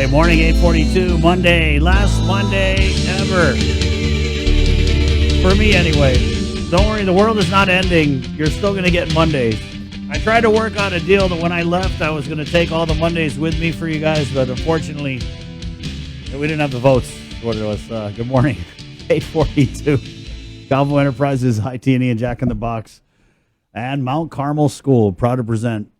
Friday morning, 8:42, Monday, last Monday ever. For me, anyway. Don't worry, the world is not ending. You're still going to get Mondays. I tried to work out a deal that when I left, I was going to take all the Mondays with me for you guys, but unfortunately, we didn't have the votes. What it was. Good morning, 8:42. Galvo Enterprises, IT&E, and Jack in the Box, and Mount Carmel School, proud to present.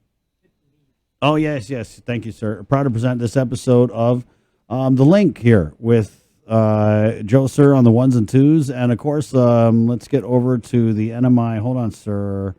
Oh, yes. Thank you, sir. Proud to present this episode of The Link here with Joe, sir, on the ones and twos. And, of course, let's get over to the NMI. Hold on, sir.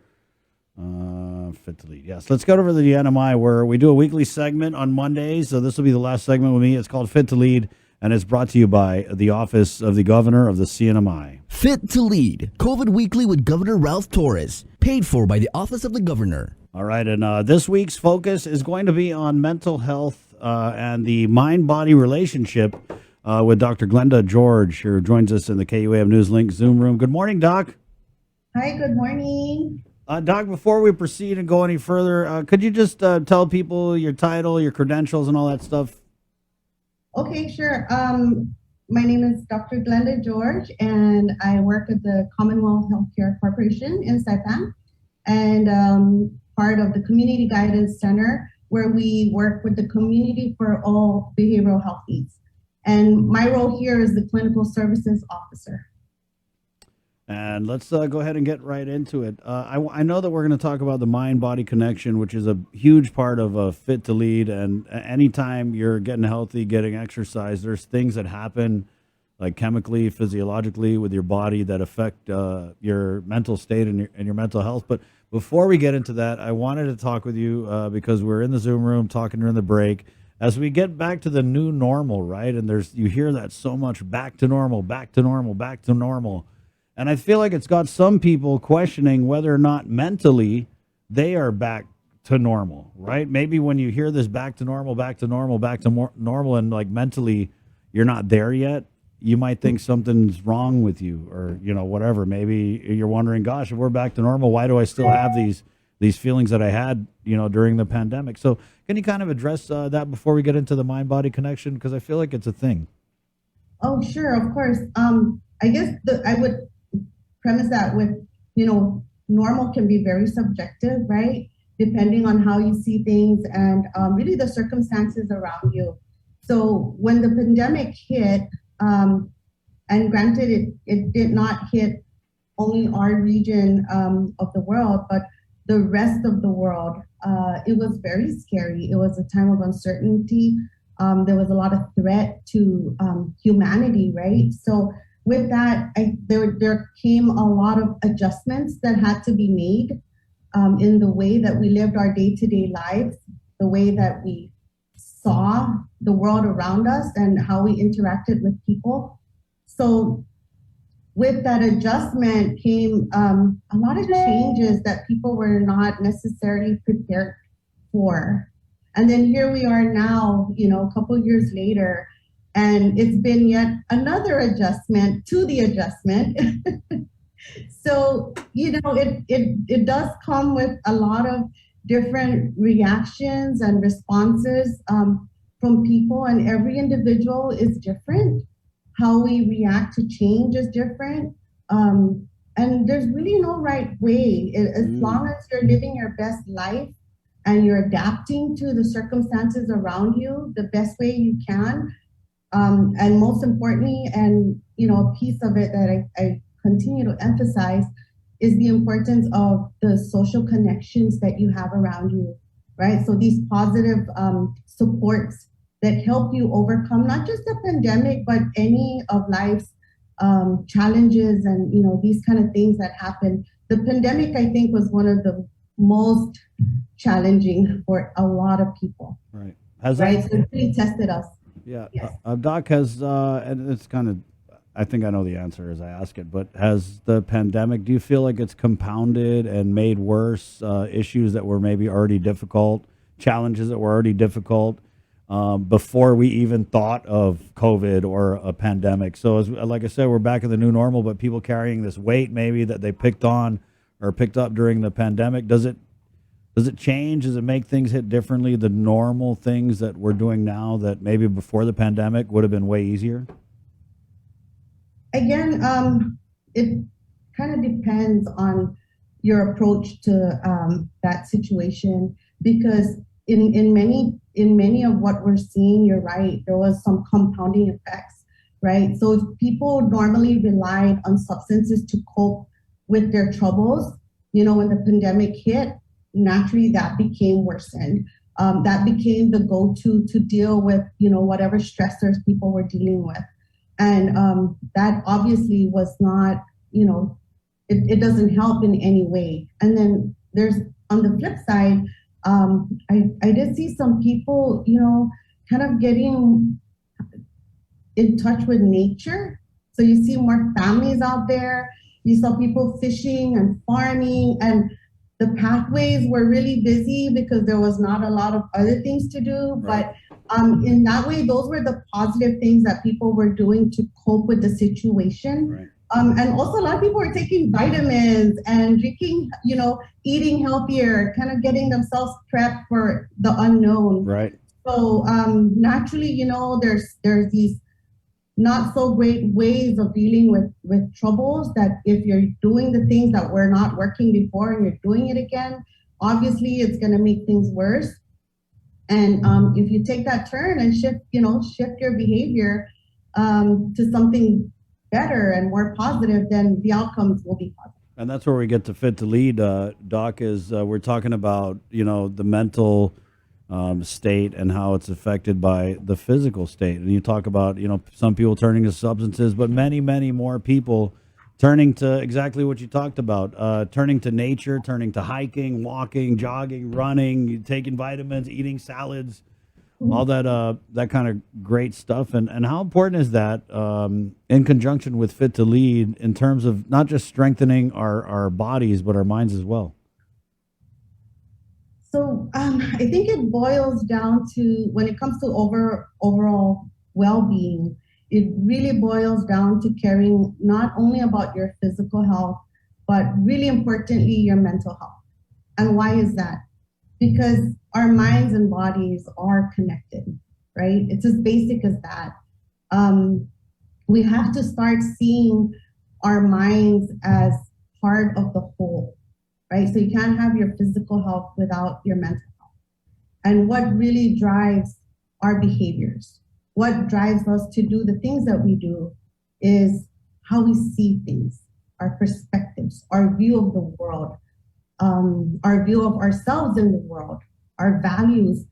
Fit to lead. Yes, let's go over to the NMI where we do a weekly segment on Mondays. So this will be the last segment with me. It's called Fit to Lead, and it's brought to you by the Office of the Governor of the CNMI. Fit to Lead, COVID Weekly with Governor Ralph Torres, paid for by the Office of the Governor. All right, and this week's focus is going to be on mental health and the mind-body relationship with Dr. Glenda George, who joins us in the KUAM News Link Zoom room. Good morning, Doc. Hi, good morning. Doc, before we proceed and go any further, could you just tell people your title, your credentials, and all that stuff? Okay, sure. My name is Dr. Glenda George, and I work at the Commonwealth Healthcare Corporation in Saipan, and part of the Community Guidance Center, where we work with the community for all behavioral health needs. And my role here is the Clinical Services Officer. And let's go ahead and get right into it. I know that we're going to talk about the mind-body connection, which is a huge part of Fit to Lead. And anytime you're getting healthy, getting exercise, there's things that happen like chemically, physiologically with your body that affect your mental state and your mental health. But before we get into that, I wanted to talk with you because we're in the Zoom room talking during the break. As we get back to the new normal, right? And you hear that so much, back to normal, back to normal, back to normal. And I feel like it's got some people questioning whether or not mentally they are back to normal, right? Maybe when you hear this back to normal, back to normal, back to normal, and like mentally you're not there yet, you might think something's wrong with you or, whatever. Maybe you're wondering, gosh, if we're back to normal, why do I still have these feelings that I had, during the pandemic? So can you kind of address that before we get into the mind-body connection? Because I feel like it's a thing. Oh, sure, of course. I guess I would premise that with, normal can be very subjective, right? Depending on how you see things and really the circumstances around you. So when the pandemic hit, and granted it did not hit only our region of the world, but the rest of the world, it was very scary. It was a time of uncertainty. There was a lot of threat to humanity, right? So with that, there came a lot of adjustments that had to be made in the way that we lived our day-to-day lives, the way that we saw the world around us and how we interacted with people. So with that adjustment came a lot of changes that people were not necessarily prepared for. And then here we are now, a couple years later, and it's been yet another adjustment to the adjustment. So, it does come with a lot of different reactions and responses from people, and every individual is different. How we react to change is different. And there's really no right way. As long as you're living your best life and you're adapting to the circumstances around you the best way you can. And most importantly, and a piece of it that I continue to emphasize is the importance of the social connections that you have around you, right? So these positive supports that help you overcome not just the pandemic, but any of life's challenges and these kind of things that happen. The pandemic, I think, was one of the most challenging for a lot of people. Right. So it really tested us. Yeah. Yes. Doc, and it's kind of, I think I know the answer as I ask it, but has the pandemic, do you feel like it's compounded and made worse issues that were maybe already difficult, challenges that were already difficult before we even thought of COVID or a pandemic? So like I said, we're back in the new normal, but people carrying this weight maybe that they picked up during the pandemic, does it Does it change? Does it make things hit differently? The normal things that we're doing now that maybe before the pandemic would have been way easier? Again, it kind of depends on your approach to that situation, because in many of what we're seeing, you're right, there was some compounding effects, right? So if people normally relied on substances to cope with their troubles, when the pandemic hit, naturally that became worsened. That became the go-to to deal with, whatever stressors people were dealing with. And that obviously was not, it doesn't help in any way. And then there's, on the flip side, I did see some people, kind of getting in touch with nature. So you see more families out there. You saw people fishing and farming, and the pathways were really busy because there was not a lot of other things to do. Right. But in that way, those were the positive things that people were doing to cope with the situation. Right. And also, a lot of people were taking vitamins and drinking, eating healthier, kind of getting themselves prepped for the unknown. Right. So naturally, there's these not so great ways of dealing with troubles, that if you're doing the things that were not working before and you're doing it again, obviously it's going to make things worse. And if you take that turn and shift your behavior to something better and more positive, then the outcomes will be positive. And that's where we get to Fit to Lead, Doc, is we're talking about, the mental state and how it's affected by the physical state. And you talk about, some people turning to substances, but many, many more people turning to exactly what you talked about, turning to nature, turning to hiking, walking, jogging, running, taking vitamins, eating salads, all that kind of great stuff. And how important is that in conjunction with Fit to Lead in terms of not just strengthening our bodies, but our minds as well? So I think it boils down to, when it comes to overall well-being, it really boils down to caring not only about your physical health, but really importantly, your mental health. And why is that? Because our minds and bodies are connected, right? It's as basic as that. We have to start seeing our minds as part of the whole, right? So you can't have your physical health without your mental health. And what really drives our behaviors, what drives us to do the things that we do, is how we see things, our perspectives, our view of the world, our view of ourselves in the world, our values,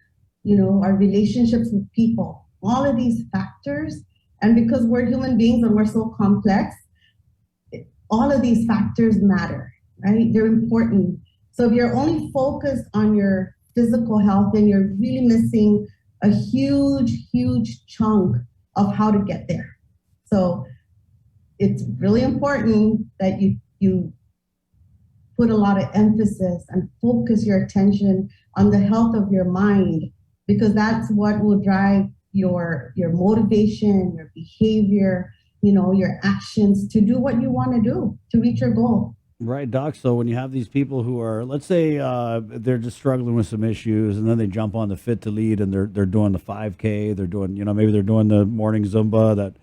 our relationships with people, all of these factors. And because we're human beings and we're so complex, all of these factors matter, right? They're important. So if you're only focused on your physical health, then you're really missing a huge, huge chunk of how to get there. So it's really important that you put a lot of emphasis and focus your attention on the health of your mind, because that's what will drive your motivation, your behavior, your actions to do what you want to do to reach your goal. Right, Doc. So when you have these people who are, let's say, they're just struggling with some issues, and then they jump on the Fit to Lead, and they're doing the 5K, they're doing, maybe they're doing the morning Zumba that,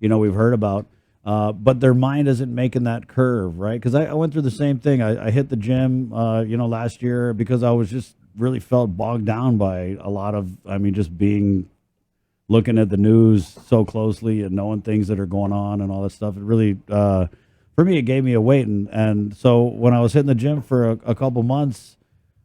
we've heard about, but their mind isn't making that curve, right? Because I went through the same thing. I hit the gym, last year because I was just really felt bogged down by a lot of, just looking at the news so closely and knowing things that are going on and all that stuff. It really, for me, it gave me a weight. And so when I was hitting the gym for a couple months,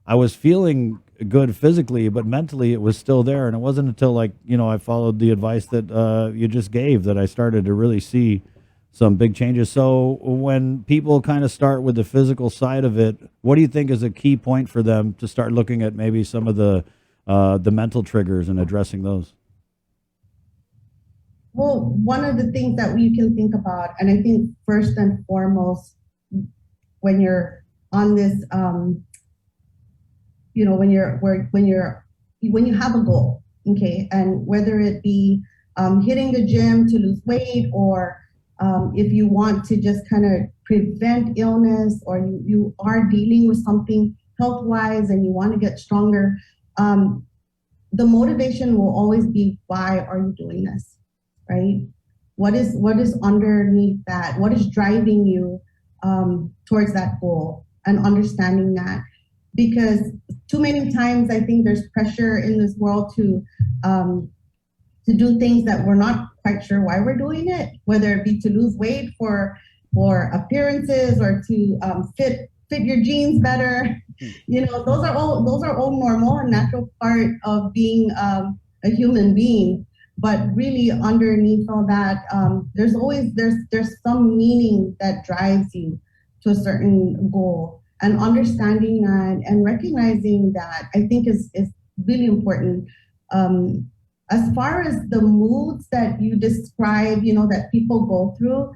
I was feeling good physically, but mentally it was still there. And it wasn't until I followed the advice that you just gave that I started to really see some big changes. So when people kind of start with the physical side of it, what do you think is a key point for them to start looking at maybe some of the mental triggers and addressing those? Well, one of the things that we can think about, and I think first and foremost, when you're on this, when you have a goal, okay, and whether it be hitting the gym to lose weight, or if you want to just kind of prevent illness, or you are dealing with something health wise and you want to get stronger, the motivation will always be, why are you doing this, right? What is underneath that? What is driving you towards that goal, and understanding that, because too many times I think there's pressure in this world to do things that we're not quite sure why we're doing it, whether it be to lose weight for appearances or to fit your jeans better. Those are all normal and natural part of being a human being. But really, underneath all that, there's some meaning that drives you to a certain goal, and understanding that and recognizing that, I think, is really important. As far as the moods that you describe, that people go through,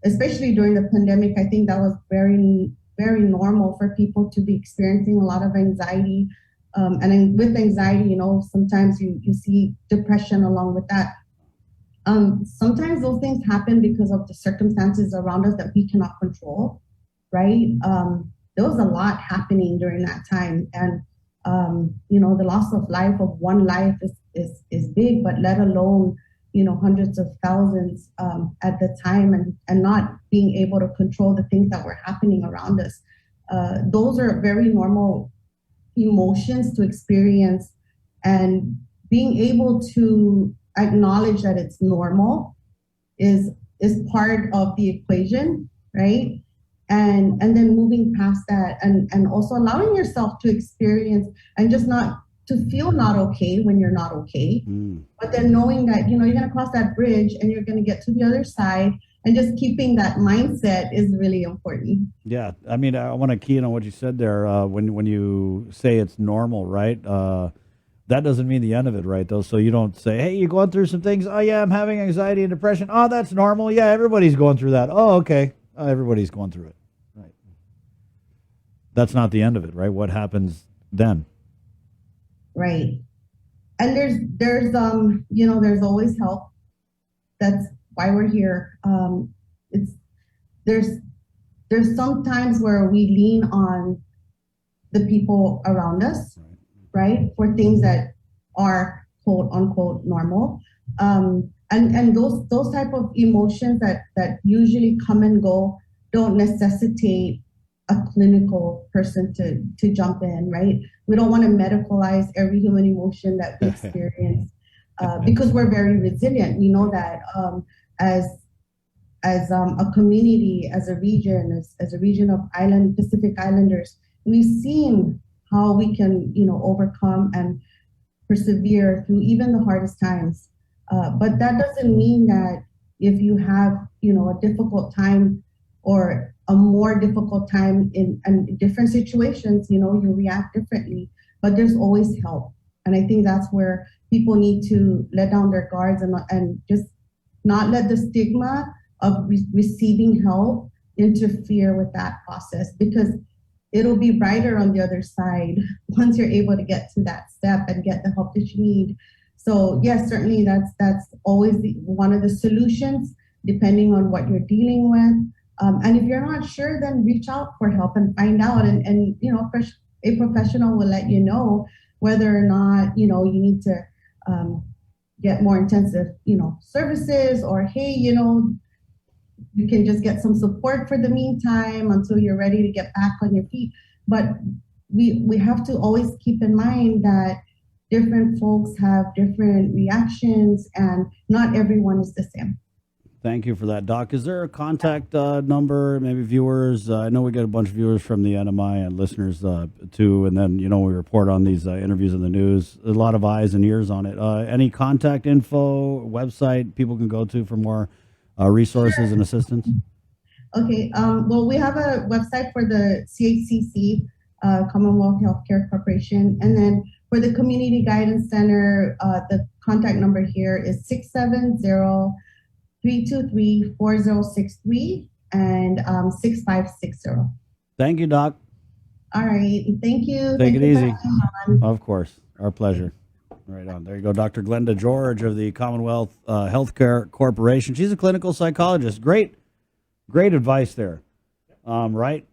especially during the pandemic, I think that was very, very normal for people to be experiencing a lot of anxiety. With anxiety, sometimes you see depression along with that. Sometimes those things happen because of the circumstances around us that we cannot control, right? There was a lot happening during that time, and the loss of life of one life is big, but let alone hundreds of thousands at the time, and not being able to control the things that were happening around us. Those are very normal emotions to experience, and being able to acknowledge that it's normal is part of the equation, right? And then moving past that, and also allowing yourself to experience and just not to feel not okay when you're not okay, but then knowing that you're going to cross that bridge and you're going to get to the other side, and just keeping that mindset is really important. Yeah, I mean, I want to key in on what you said there. When you say it's normal, right? That doesn't mean the end of it, right? Though, so you don't say, "Hey, you're going through some things." Oh, yeah, I'm having anxiety and depression. Oh, that's normal. Yeah, everybody's going through that. Oh, okay, everybody's going through it. Right. That's not the end of it, right? What happens then? Right. And there's always help. That's why we're here. It's there's some times where we lean on the people around us, right, for things that are quote unquote normal. And those type of emotions that usually come and go don't necessitate a clinical person to jump in, right? We don't want to medicalize every human emotion that we experience, because we're very resilient. We know that as a community, as a region, as a region of Pacific Islanders, we've seen how we can, overcome and persevere through even the hardest times. But that doesn't mean that if you have, a difficult time or a more difficult time in different situations, you react differently. But there's always help. And I think that's where people need to let down their guards and just not let the stigma of receiving help interfere with that process, because it'll be brighter on the other side once you're able to get to that step and get the help that you need. So yes, certainly that's always one of the solutions, depending on what you're dealing with. And if you're not sure, then reach out for help and find out. And a professional will let you know whether or not, you need to get more intensive, services, or, hey, you can just get some support for the meantime until you're ready to get back on your feet. But we have to always keep in mind that different folks have different reactions, and not everyone is the same. Thank you for that, Doc. Is there a contact number, maybe viewers? I know we get a bunch of viewers from the NMI and listeners too, and then, we report on these interviews in the news. A lot of eyes and ears on it. Any contact info, website people can go to for more resources and assistance? Okay. Well, we have a website for the CHCC, Commonwealth Healthcare Corporation, and then for the Community Guidance Center, the contact number here is 670-323-4063 and 6560. Thank you, Doc. All right. Thank you. Take it easy. Of course. Our pleasure. Right on. There you go. Dr. Glenda George of the Commonwealth Healthcare Corporation. She's a clinical psychologist. Great advice there. Right.